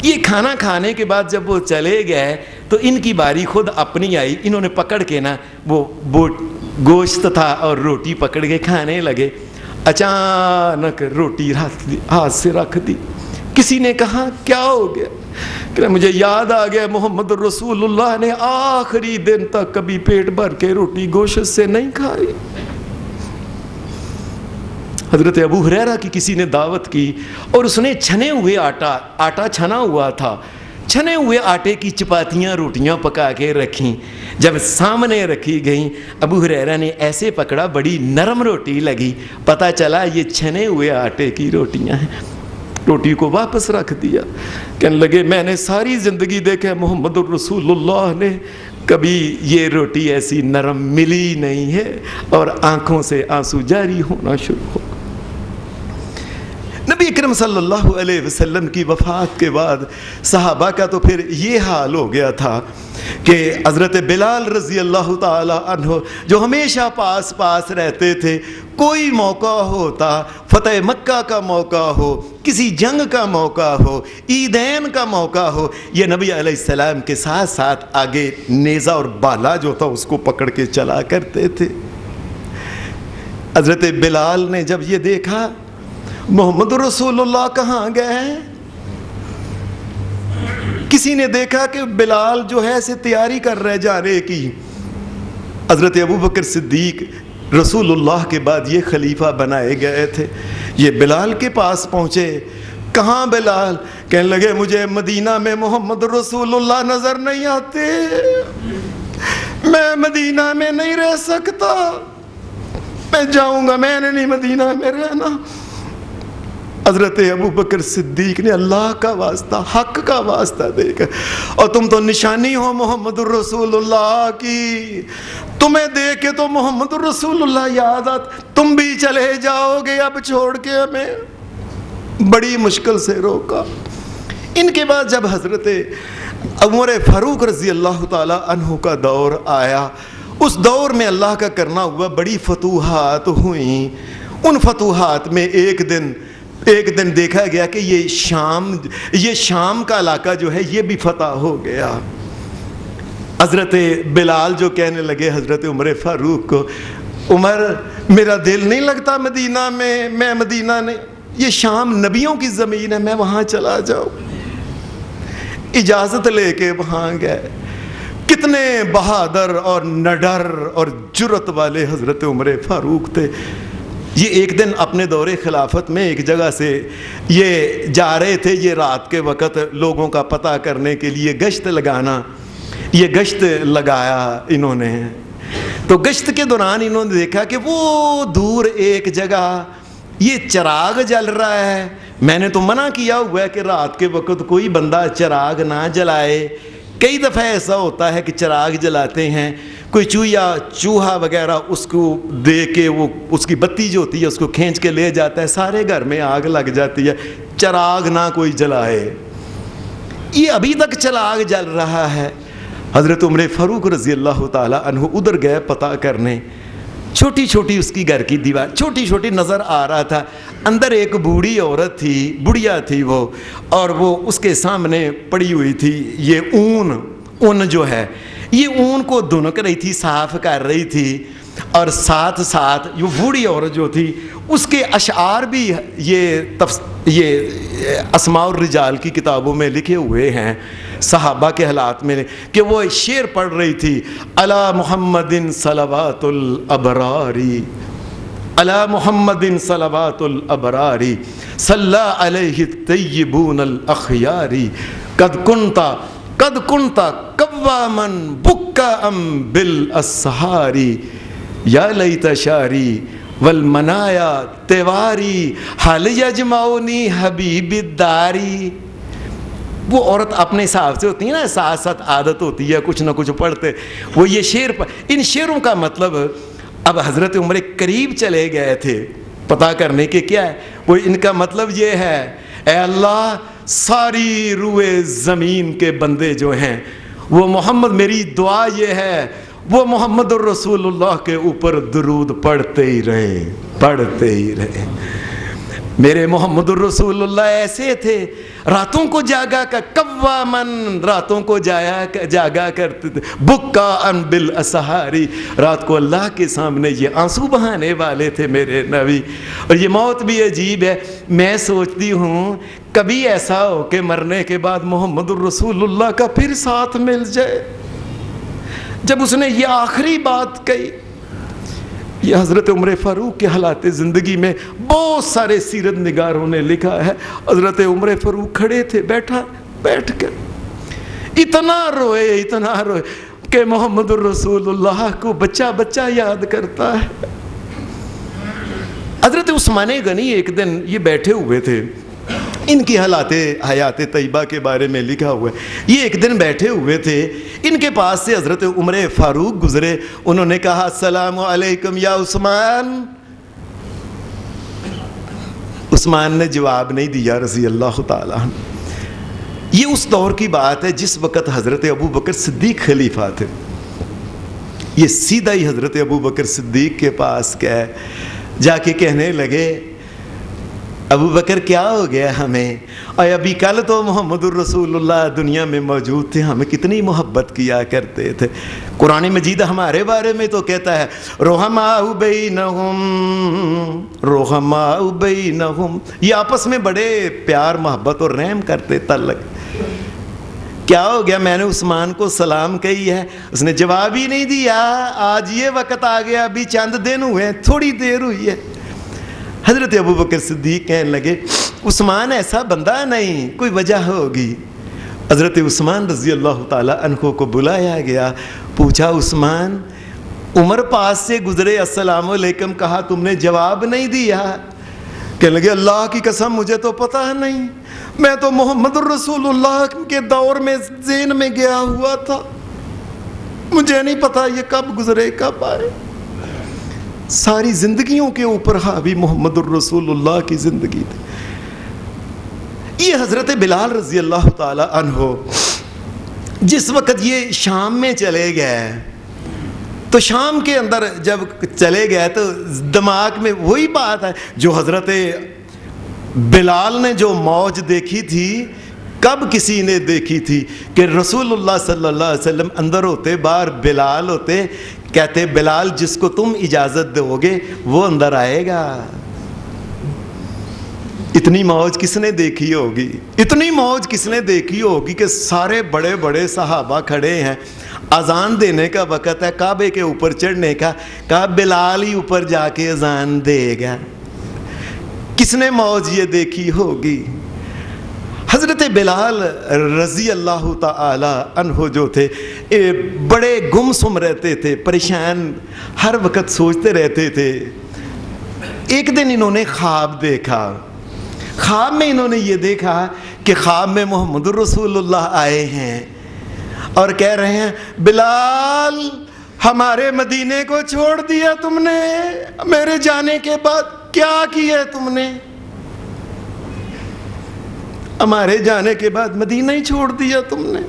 یہ کھانا کھانے کے بعد جب وہ چلے گئے تو ان کی باری خود اپنی آئی. انہوں نے پکڑ کے وہ گوشت تھا اور روٹی پکڑ کے کھانے لگے. اچانک روٹی ہاتھ سے رکھ دی. کسی نے کہا کیا ہو گیا؟ کہ مجھے یاد آ گیا محمد رسول اللہ نے آخری دن تک کبھی پیٹ بھر کے روٹی گوشت سے نہیں کھائی. حضرت ابو ہریرہ کی کسی نے دعوت کی اور اس نے چھنے ہوئے آٹا چھنا ہوا تھا, چھنے ہوئے آٹے کی چپاتیاں روٹیاں پکا کے رکھیں. جب سامنے رکھی گئیں, ابو ہریرہ نے ایسے پکڑا, بڑی نرم روٹی لگی. پتہ چلا یہ چھنے ہوئے آٹے کی روٹیاں ہیں. روٹی کو واپس رکھ دیا. کہنے لگے میں نے ساری زندگی دیکھا محمد رسول اللہ نے کبھی یہ روٹی ایسی نرم ملی نہیں ہے, اور آنکھوں سے آنسو جاری ہونا شروع ہو. نبی اکرم صلی اللہ علیہ وسلم کی وفات کے بعد صحابہ کا تو پھر یہ حال ہو گیا تھا کہ حضرت بلال رضی اللہ تعالی عنہ جو ہمیشہ پاس رہتے تھے, کوئی موقع ہوتا, فتح مکہ کا موقع ہو, کسی جنگ کا موقع ہو, عیدین کا موقع ہو, یہ نبی علیہ السلام کے ساتھ ساتھ آگے نیزہ اور بالا جو تھا اس کو پکڑ کے چلا کرتے تھے. حضرت بلال نے جب یہ دیکھا محمد رسول اللہ کہاں گئے ہیں, کسی نے دیکھا کہ بلال جو ہے اسے تیاری کر رہے جانے کی. حضرت ابوبکر صدیق رسول اللہ کے بعد یہ خلیفہ بنائے گئے تھے. یہ بلال کے پاس پہنچے, کہاں بلال؟ کہنے لگے مجھے مدینہ میں محمد رسول اللہ نظر نہیں آتے, میں مدینہ میں نہیں رہ سکتا, میں جاؤں گا, میں نے نہیں مدینہ میں رہنا. حضرت ابوبکر صدیق نے اللہ کا واسطہ, حق کا واسطہ دے کر, اور تم تو نشانی ہو محمد الرسول اللہ کی, تمہیں دیکھ کے تو محمد الرسول اللہ یاد آتا, تم بھی چلے جاؤ گے اب چھوڑ کے ہمیں. بڑی مشکل سے روکا. ان کے بعد جب حضرت عمر فاروق رضی اللہ تعالی عنہ کا دور آیا, اس دور میں اللہ کا کرنا ہوا, بڑی فتوحات ہوئیں. ان فتوحات میں ایک دن دیکھا گیا کہ یہ شام کا علاقہ جو ہے یہ بھی فتح ہو گیا. حضرت بلال جو کہنے لگے حضرت عمر فاروق کو, عمر میرا دل نہیں لگتا مدینہ میں مدینہ نہیں, یہ شام نبیوں کی زمین ہے, میں وہاں چلا جاؤں. اجازت لے کے وہاں گئے. کتنے بہادر اور نڈر اور جرت والے حضرت عمر فاروق تھے. یہ ایک دن اپنے دور خلافت میں ایک جگہ سے یہ جا رہے تھے, یہ رات کے وقت لوگوں کا پتہ کرنے کے لیے گشت لگانا, یہ گشت لگایا انہوں نے. تو گشت کے دوران انہوں نے دیکھا کہ وہ دور ایک جگہ یہ چراغ جل رہا ہے. میں نے تو منع کیا ہوا ہے کہ رات کے وقت کوئی بندہ چراغ نہ جلائے. کئی دفعہ ایسا ہوتا ہے کہ چراغ جلاتے ہیں, کوئی چوہا وغیرہ اس کو دے کے وہ اس کی بتی جو ہوتی ہے اس کو کھینچ کے لے جاتا ہے, سارے گھر میں آگ لگ جاتی ہے. چراغ نہ کوئی جلائے. یہ ابھی تک چراغ جل رہا ہے. حضرت عمر فاروق رضی اللہ تعالی عنہ ادھر گئے پتہ کرنے. چھوٹی چھوٹی اس کی گھر کی دیوار چھوٹی چھوٹی نظر آ رہا تھا. اندر ایک بوڑھی عورت تھی, بڑھیا تھی وہ, اور وہ اس کے سامنے پڑی ہوئی تھی. یہ اون جو ہے یہ اون کو دھنک رہی تھی, صاف کر رہی تھی. اور ساتھ ساتھ یہ بوڑھی عورت جو تھی اس کے اشعار بھی یہ اسماء الرجال کی کتابوں میں لکھے ہوئے ہیں. صحابہ کے حالات میں کہ وہ شعر پڑھ رہی تھی، علی محمد صلوات الابراری، علی محمد صلوات الابراری، صلی علیہ الطیبون الاخیاری، قد کنت قواما بکا بالاسحاری، یا لیت شعری والمنایا تیواری، حل یجمعونی حبیب الداری۔ وہ عورت اپنے حساب سے ہوتی ہے نا، ساتھ ساتھ عادت ہوتی ہے کچھ نہ کچھ پڑھتے، وہ یہ شعر ان شعروں کا مطلب اب حضرت عمر قریب چلے گئے تھے پتہ کرنے کے کیا ہے، وہ ان کا مطلب یہ ہے، اے اللہ ساری روئے زمین کے بندے جو ہیں وہ محمد، میری دعا یہ ہے وہ محمد الرسول اللہ کے اوپر درود پڑھتے ہی رہے۔ میرے محمد الرسول اللہ ایسے تھے، راتوں کو جاگا کر قوامن، راتوں کو جاگا کرتے تھے، بکا ان بالاسحاری، رات کو اللہ کے سامنے یہ آنسو بہانے والے تھے میرے نبی۔ اور یہ موت بھی عجیب ہے، میں سوچتی ہوں کبھی ایسا ہو کہ مرنے کے بعد محمد الرسول اللہ کا پھر ساتھ مل جائے۔ جب اس نے یہ آخری بات کہی، یہ حضرت عمر فاروق کے حالات زندگی میں بہت سارے سیرت نگاروں نے لکھا ہے، حضرت عمر فاروق کھڑے تھے، بیٹھ کر اتنا روئے کہ محمد الرسول اللہ کو بچہ یاد کرتا ہے۔ حضرت عثمان غنی ایک دن یہ بیٹھے ہوئے تھے، ان کی حیات طیبہ کے بارے میں لکھا ہوا ہے، یہ ایک دن بیٹھے ہوئے تھے، ان کے پاس سے حضرت عمر فاروق گزرے، انہوں نے کہا السلام علیکم یا عثمان۔ عثمان نے جواب نہیں دیا رضی اللہ تعالیٰ عنہ۔ یہ اس دور کی بات ہے جس وقت حضرت ابو بکر صدیق خلیفہ تھے۔ یہ سیدھا ہی حضرت ابو بکر صدیق کے پاس گئے، جا کے کہنے لگے ابو بکر کیا ہو گیا ہمیں، اور ابھی کل تو محمد الرسول اللہ دنیا میں موجود تھے، ہمیں کتنی محبت کیا کرتے تھے۔ قرآن مجید ہمارے بارے میں تو کہتا ہے رحماء بینہم، یہ آپس میں بڑے پیار محبت اور رحم کرتے تعلق۔ کیا ہو گیا، میں نے عثمان کو سلام کہی ہے، اس نے جواب ہی نہیں دیا، آج یہ وقت آ گیا، ابھی چند دن ہوئے، تھوڑی دیر ہوئی ہے۔ حضرت ابو بکر صدیق کہنے لگے عثمان ایسا بندہ نہیں، کوئی وجہ ہوگی۔ حضرت عثمان رضی اللہ تعالیٰ عنہ کو بلایا گیا، پوچھا عثمان عمر پاس سے گزرے، السلام علیکم کہا، تم نے جواب نہیں دیا۔ کہنے لگے اللہ کی قسم مجھے تو پتہ نہیں، میں تو محمد الرسول اللہ کے دور میں ذہن میں گیا ہوا تھا، مجھے نہیں پتا یہ کب گزرے کب آئے۔ ساری زندگیوں کے اوپر حاوی محمد الرسول اللہ کی زندگی تھی۔ یہ حضرت بلال رضی اللہ تعالی عنہ جس وقت یہ شام میں چلے گئے، تو شام کے اندر جب چلے گئے تو دماغ میں وہی بات ہے جو حضرت بلال نے جو موج دیکھی تھی، کب کسی نے دیکھی تھی کہ رسول اللہ صلی اللہ علیہ وسلم اندر ہوتے، باہر بلال ہوتے، کہتے بلال جس کو تم اجازت دو گے وہ اندر آئے گا۔ اتنی موج کس نے دیکھی ہوگی، اتنی موج کس نے دیکھی ہوگی کہ سارے بڑے بڑے صحابہ کھڑے ہیں، اذان دینے کا وقت ہے، کعبے کے اوپر چڑھنے کا، کہا بلال ہی اوپر جا کے اذان دے گا۔ کس نے موج یہ دیکھی ہوگی؟ حضرت بلال رضی اللہ تعالی عنہ جو تھے بڑے گمسم رہتے تھے، پریشان، ہر وقت سوچتے رہتے تھے۔ ایک دن انہوں نے خواب دیکھا، خواب میں انہوں نے یہ دیکھا کہ خواب میں محمد الرسول اللہ آئے ہیں اور کہہ رہے ہیں بلال ہمارے مدینے کو چھوڑ دیا تم نے، میرے جانے کے بعد کیا کیا تم نے، ہمارے جانے کے بعد مدینہ ہی چھوڑ دیا تم نے۔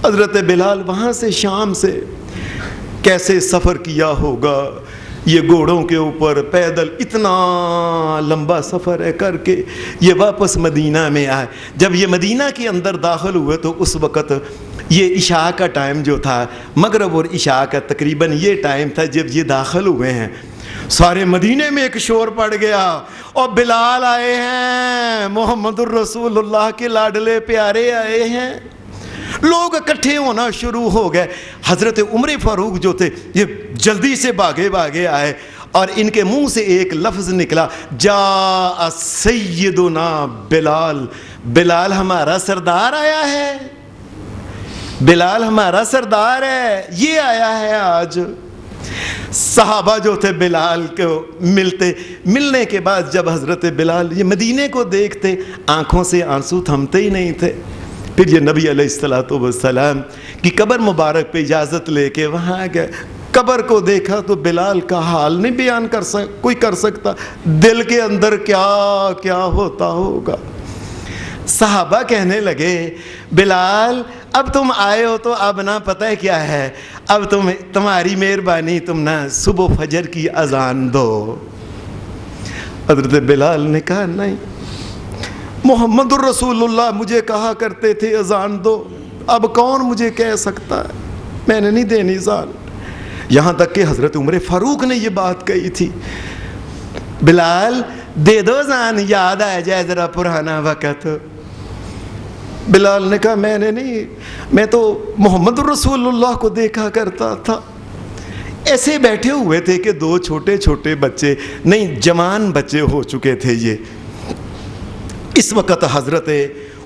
حضرت بلال وہاں سے شام سے کیسے سفر کیا ہوگا، یہ گھوڑوں کے اوپر پیدل اتنا لمبا سفر ہے کر کے یہ واپس مدینہ میں آئے۔ جب یہ مدینہ کے اندر داخل ہوئے تو اس وقت یہ عشاء کا ٹائم جو تھا، مغرب اور عشاء کا تقریباً یہ ٹائم تھا جب یہ داخل ہوئے ہیں۔ سارے مدینے میں ایک شور پڑ گیا، اور بلال آئے ہیں، محمد الرسول اللہ کے لاڈلے پیارے آئے ہیں۔ لوگ اکٹھے ہونا شروع ہو گئے۔ حضرت عمر فاروق جو تھے یہ جلدی سے بھاگے آئے، اور ان کے منہ سے ایک لفظ نکلا، جاء سیدنا بلال، بلال ہمارا سردار آیا ہے، بلال ہمارا سردار ہے، یہ آیا ہے آج۔ صحابہ جو تھے بلال کو ملنے کے بعد جب حضرت بلال یہ مدینے کو دیکھتے، آنکھوں سے آنسو تھمتے ہی نہیں تھے۔ پھر یہ نبی علیہ السلام کی قبر مبارک پہ اجازت لے کے وہاں گئے، قبر کو دیکھا تو بلال کا حال نہیں بیان کوئی کر سکتا، دل کے اندر کیا کیا ہوتا ہوگا۔ صحابہ کہنے لگے، بلال اب تم آئے ہو تو اب نہ پتہ ہے کیا ہے، اب تمہاری مہربانی، تم نہ صبح فجر کی اذان دو۔ حضرت بلال نے کہا، نہیں، محمد الرسول اللہ مجھے کہا کرتے تھے اذان دو، اب کون مجھے کہہ سکتا ہے، میں نے نہیں دینی اذان۔ یہاں تک کہ حضرت عمر فاروق نے یہ بات کہی تھی، بلال دے دو اذان، یاد آ جائے ذرا پرانا وقت۔ بلال نے کہا، میں نے نہیں، میں تو محمد الرسول اللہ کو دیکھا کرتا تھا۔ ایسے بیٹھے ہوئے تھے کہ دو چھوٹے چھوٹے بچے، نہیں جوان بچے ہو چکے تھے یہ۔ اس وقت حضرت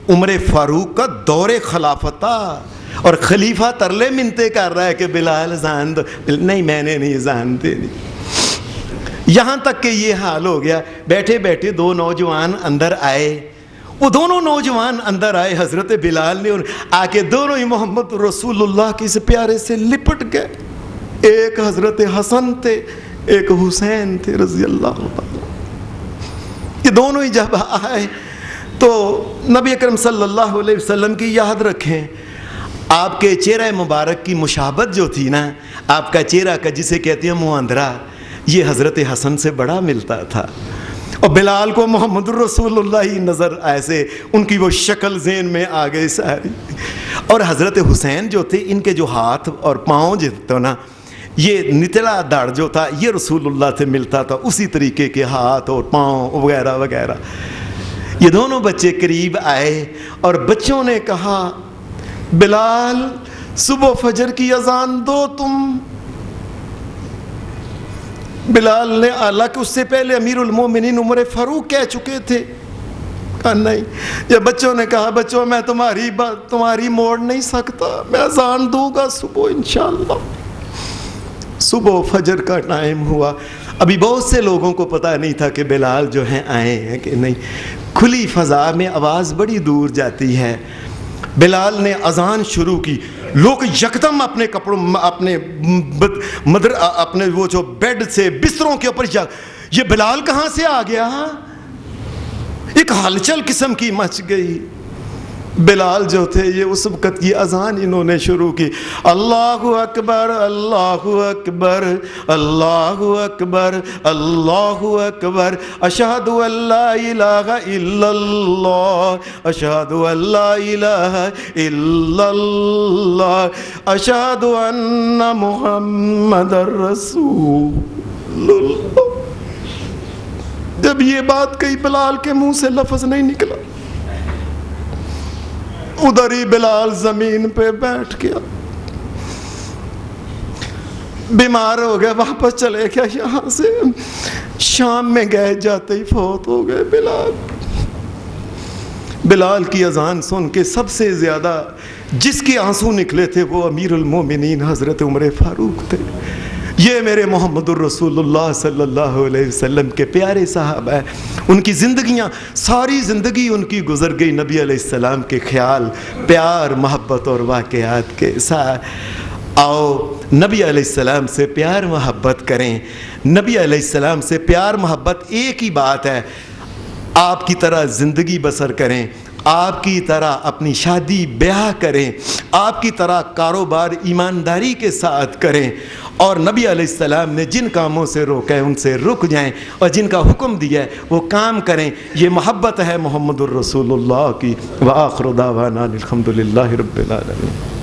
عمر فاروق کا دور خلافت تھا، اور خلیفہ ترلے منتے کر رہا ہے کہ بلال اذان دو، نہیں میں نے نہیں اذان دینی۔ یہاں تک کہ یہ حال ہو گیا، بیٹھے بیٹھے دو نوجوان اندر آئے، وہ دونوں نوجوان اندر آئے، حضرت بلال نے آ کے دونوں ہی محمد رسول اللہ کے اس پیارے سے لپٹ گئے۔ ایک حضرت حسن تھے، ایک حسین تھے رضی اللہ عنہ۔ یہ دونوں ہی جب آئے تو نبی اکرم صلی اللہ علیہ وسلم کی یاد رکھیں، آپ کے چہرہ مبارک کی مشابہت جو تھی نا، آپ کا چہرہ کا جسے کہتے ہیں منہ اندرا، یہ حضرت حسن سے بڑا ملتا تھا، اور بلال کو محمد الرسول اللہ ہی نظر ایسے ان کی وہ شکل ذہن میں آ گئی ساری۔ اور حضرت حسین جو تھے، ان کے جو ہاتھ اور پاؤں جو تھے نا، یہ نتلا داڑھ جو تھا یہ رسول اللہ سے ملتا تھا، اسی طریقے کے ہاتھ اور پاؤں وغیرہ وغیرہ۔ یہ دونوں بچے قریب آئے اور بچوں نے کہا، بلال صبح فجر کی اذان دو تم۔ بلال نے، حالانکہ اس سے پہلے امیر المومنین عمر فاروق کہہ چکے تھے، کہا نہیں۔ جب بچوں نے کہا، بچوں میں تمہاری موڑ نہیں سکتا، میں اذان دوں گا صبح انشاءاللہ۔ صبح فجر کا ٹائم ہوا، ابھی بہت سے لوگوں کو پتہ نہیں تھا کہ بلال جو ہیں آئے ہیں کہ نہیں۔ کھلی فضا میں آواز بڑی دور جاتی ہے، بلال نے اذان شروع کی، لوگ یکدم اپنے کپڑوں، اپنے وہ جو بیڈ سے بستروں کے اوپر، یہ بلال کہاں سے آ گیا؟ ایک ہلچل قسم کی مچ گئی۔ بلال جو تھے یہ اس وقت یہ اذان انہوں نے شروع کی، اللہ اکبر اللہ اکبر اللہ اکبر اللہ اکبر، اشہد ان لا الہ الا اللہ اشہد ان لا الہ الا اللہ اشہد ان محمد رسول اللہ۔ جب یہ بات کہی بلال کے منہ سے لفظ نہیں نکلا، ادھر ہی بلال زمین پہ بیٹھ گیا، بیمار ہو گیا، واپس چلے گیا یہاں سے، شام میں گئے جاتے ہی فوت ہو گئے بلال۔ بلال کی اذان سن کے سب سے زیادہ جس کے آنسو نکلے تھے وہ امیر المومنین حضرت عمر فاروق تھے۔ یہ میرے محمد الرسول اللہ صلی اللہ علیہ وسلم کے پیارے صحابہ ہیں، ان کی زندگیاں، ساری زندگی ان کی گزر گئی نبی علیہ السلام کے خیال، پیار، محبت اور واقعات کے ساتھ۔ آؤ نبی علیہ السلام سے پیار محبت کریں۔ نبی علیہ السلام سے پیار محبت ایک ہی بات ہے، آپ کی طرح زندگی بسر کریں، آپ کی طرح اپنی شادی بیاہ کریں، آپ کی طرح کاروبار ایمانداری کے ساتھ کریں، اور نبی علیہ السلام نے جن کاموں سے روکا ہے ان سے رک جائیں، اور جن کا حکم دیا ہے وہ کام کریں۔ یہ محبت ہے محمد الرسول اللہ کی۔ وآخر دعوانا الحمد للہ رب العالمین۔